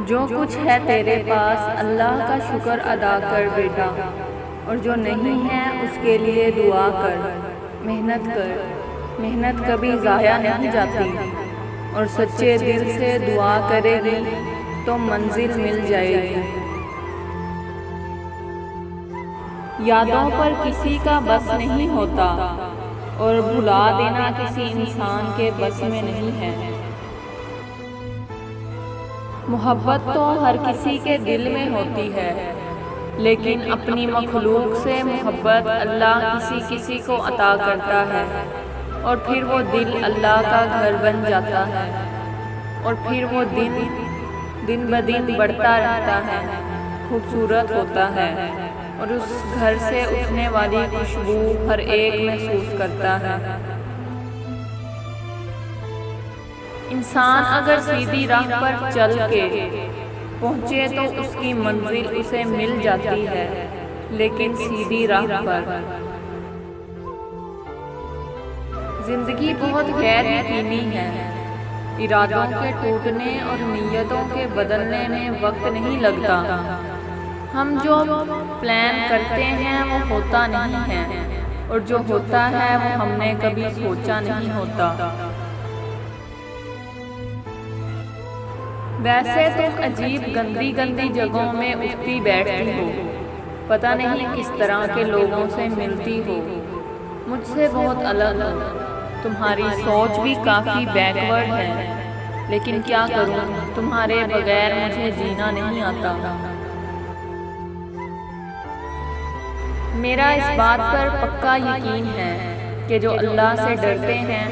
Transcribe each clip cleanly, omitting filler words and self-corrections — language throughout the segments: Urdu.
جو کچھ ہے تیرے پاس اللہ کا شکر ادا کر بیٹا، اور جو نہیں ہے اس کے لیے دعا کر، محنت کر، محنت کبھی ضائع نہیں جاتی، اور سچے دل سے دعا کرے گی تو منزل مل جائے گی۔ یادوں پر کسی کا بس نہیں ہوتا، اور بھلا دینا کسی انسان کے بس میں نہیں ہے۔ محبت تو ہر کسی کے دل میں ہوتی ہے، لیکن اپنی مخلوق سے محبت اللہ کسی کسی کو عطا کرتا ہے، اور پھر وہ دل اللہ کا گھر بن جاتا ہے، اور پھر وہ دن بدن بڑھتا رہتا ہے، خوبصورت ہوتا ہے، اور اس گھر سے اٹھنے والی خوشبو ہر ایک محسوس کرتا ہے۔ انسان اگر سیدھی راہ پر چل کے پہنچے تو اس کی منزل اسے مل جاتی ہے، لیکن سیدھی راہ پر زندگی بہت غیر یقینی ہے۔ ارادوں کے ٹوٹنے اور نیتوں کے بدلنے میں وقت نہیں لگتا۔ ہم جو پلان کرتے ہیں وہ ہوتا نہیں ہے، اور جو ہوتا ہے وہ ہم نے کبھی سوچا نہیں ہوتا۔ ویسے تم عجیب گندی گندی جگہوں میں اٹھتی بیٹھتی ہو، پتہ نہیں کس طرح کے لوگوں سے ملتی ہو، مجھ سے بہت الگ ہو۔ تمہاری سوچ بھی کافی بیکورڈ ہے، لیکن کیا کروں، تمہارے بغیر مجھے جینا نہیں آتا۔ میرا اس بات پر پکا یقین ہے کہ جو اللہ سے ڈرتے ہیں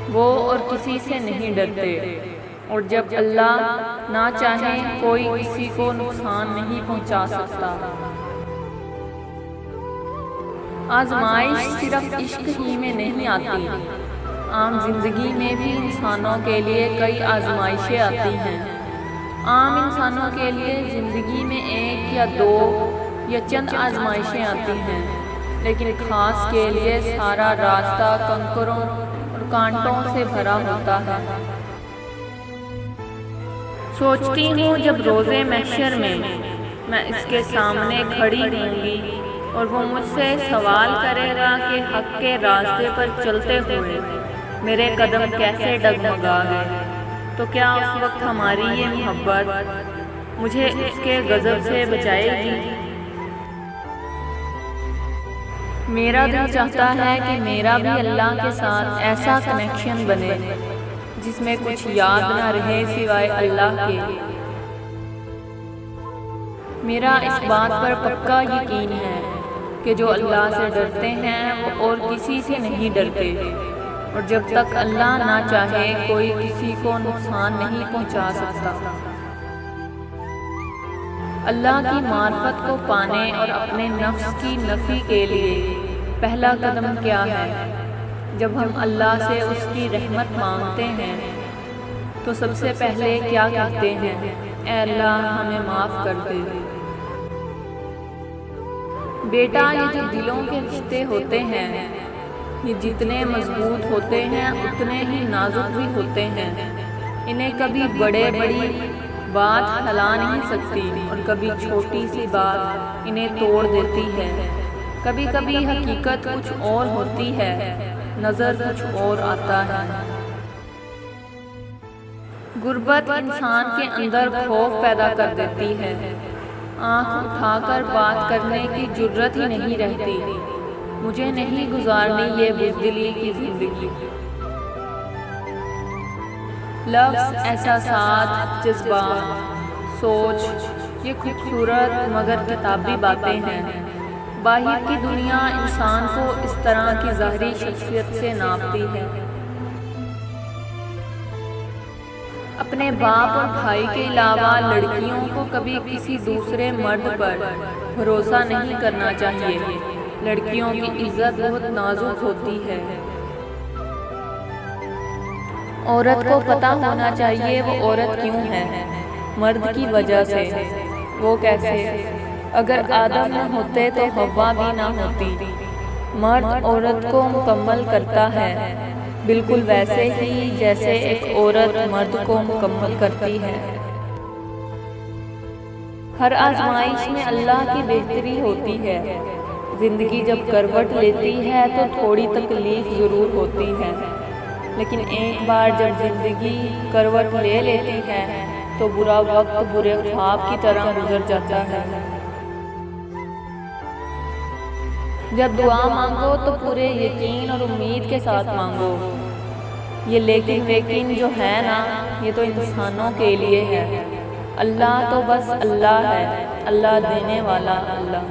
وہ اور کسی سے نہیں ڈرتے، اور جب اللہ نہ چاہے کوئی کسی کو نقصان نہیں پہنچا سکتا۔ آزمائش صرف عشق ہی میں نہیں آتی، عام زندگی میں بھی انسانوں کے لیے کئی آزمائشیں آتی ہیں۔ عام انسانوں کے لیے زندگی میں ایک یا دو یا چند آزمائشیں آتی ہیں، لیکن خاص کے لیے سارا راستہ کنکروں اور کانٹوں سے بھرا ہوتا ہے۔ سوچتی ہوں جب روزے محشر میں اس کے سامنے کھڑی ہوں گی اور وہ مجھ سے سوال کرے گا کہ حق کے راستے پر چلتے ہوئے میرے قدم کیسے ڈگمگا گئے، تو کیا اس وقت ہماری یہ محبت مجھے اس کے غضب سے بچائے گی؟ میرا دل چاہتا ہے کہ میرا بھی اللہ کے ساتھ ایسا کنیکشن بنے جس میں کچھ یاد نہ رہے سوائے اللہ کے۔ میرا اس بات پر پکا یقین ہے کہ جو اللہ سے ڈرتے ہیں وہ اور کسی سے نہیں ڈرتے، اور جب تک اللہ نہ چاہے کوئی کسی کو نقصان نہیں پہنچا سکتا۔ اللہ کی معرفت کو پانے اور اپنے نفس کی نفی کے لیے پہلا قدم کیا ہے؟ جب ہم اللہ سے اس کی رحمت مانگتے ہیں تو سب سے پہلے کیا کہتے ہیں؟ اے اللہ ہمیں معاف کر دے۔ بیٹا، یہ جو دلوں کے رشتے ہوتے ہیں یہ جتنے مضبوط ہوتے ہیں اتنے ہی نازک بھی ہوتے ہیں۔ انہیں کبھی بڑی بات ہلا نہیں سکتی، اور کبھی چھوٹی سی بات انہیں توڑ دیتی ہے۔ کبھی کبھی حقیقت کچھ اور ہوتی ہے، نظر کچھ اور آتا ہے۔ غربت انسان کے اندر خوف پیدا کر دیتی ہے، آنکھ اٹھا کر بات کرنے کی جرت ہی نہیں رہتی۔ مجھے نہیں گزارنی یہ بزدلی کی زندگی۔ لفظ، احساسات، جذبات، سوچ، یہ خوبصورت مگر کتابی باتیں ہیں۔ باہر کی دنیا انسان کو اس طرح کی ظاہری شخصیت سے ناپتی ہے۔ اپنے باپ اور بھائی کے علاوہ لڑکیوں کو کبھی کسی دوسرے مرد پر بھروسہ نہیں کرنا چاہیے۔ لڑکیوں کی عزت بہت نازک ہوتی ہے۔ عورت کو پتہ ہونا چاہیے وہ عورت کیوں ہے، مرد کی وجہ سے۔ وہ کیسے؟ اگر آدم نہ ہوتے تو حوا بھی نہ ہوتی۔ مرد عورت کو مکمل کرتا ہے، بالکل ویسے ہی جیسے ایک عورت مرد کو مکمل کرتی ہے۔ ہر آزمائش میں اللہ کی بہتری ہوتی ہے۔ زندگی جب کروٹ لیتی ہے تو تھوڑی تکلیف ضرور ہوتی ہے، لیکن ایک بار جب زندگی کروٹ لے لیتی ہے تو برا وقت برے خواب کی طرح گزر جاتا ہے۔ جب دعا مانگو تو پورے یقین اور امید کے ساتھ مانگو۔ یہ لیکن جو ہے نا، یہ تو انسانوں کے لیے ہے۔ اللہ تو بس اللہ ہے، اللہ دینے والا اللہ۔